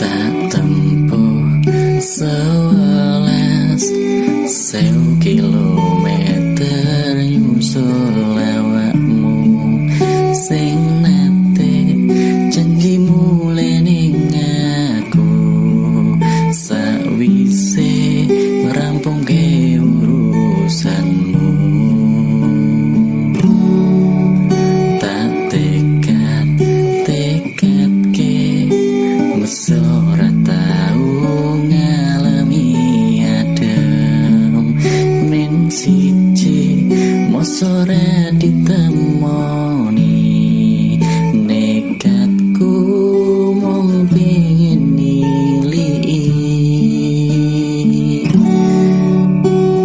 Tak tempuh 11.000 kilometer nyusul awakmu sing nate janjimu ning aku sawise ngerampungke urusanmu. Tak tekad-tekadke meso ora tau ngalami adem men siji moso ora ditemoni nekatku mung pengin nilii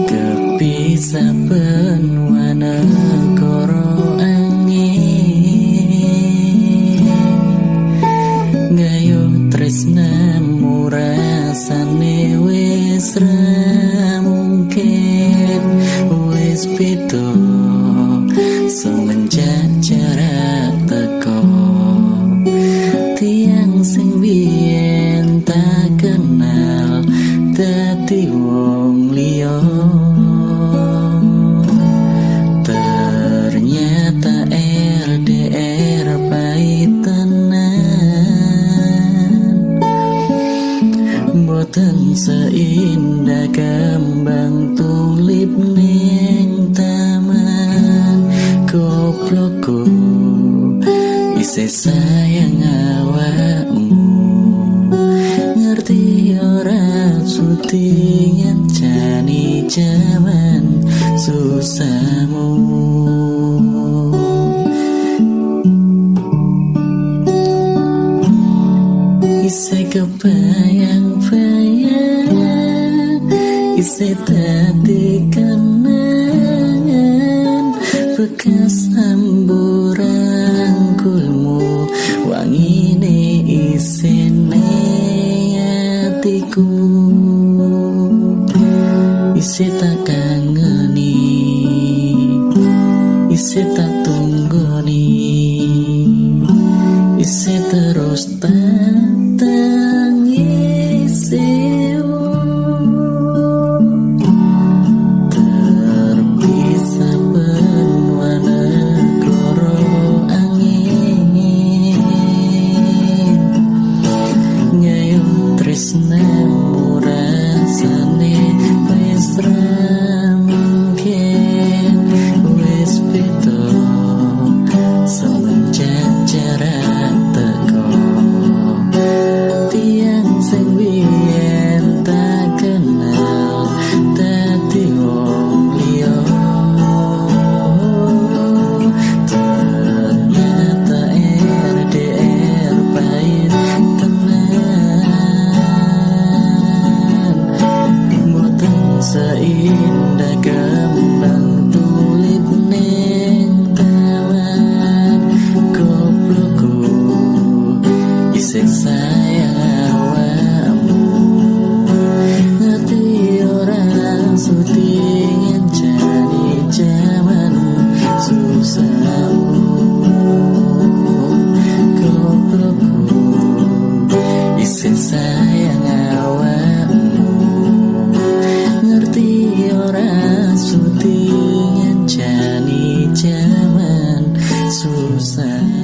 kepisah ben wanegara gayo tresnamu rasane wis ra mungkin wis beda semenjak jarak teko tiang sing biyen tak kenal dadi wong liya. Ternyata LDR pahit boten seindah kembang tulip ning taman. Goblokku isih sayang awakmu, ngerti ora sudi ngancani jaman susahmu. Isih kebayang-bayang, isih dadi kenangan bekas amburan kulmu wangine isih ning atiku. Isih tak kangeni, isih tak tunggoni, isih terus terpisah benwana koro angin ngayung tresnamu rasane wis ra mungkin wis beda semenjak jarak teko tiang sing biyen tak kenal dadi wong liya. Ternyata LDR pahit tenan, boten seindah kembang tulip ning taman. Goblokku isih sayang awakmu, ngerti ora sudi ngancani jaman susahmu. Goblokku isih sayang awakmu, ngerti ora sudi ngancani jaman susah.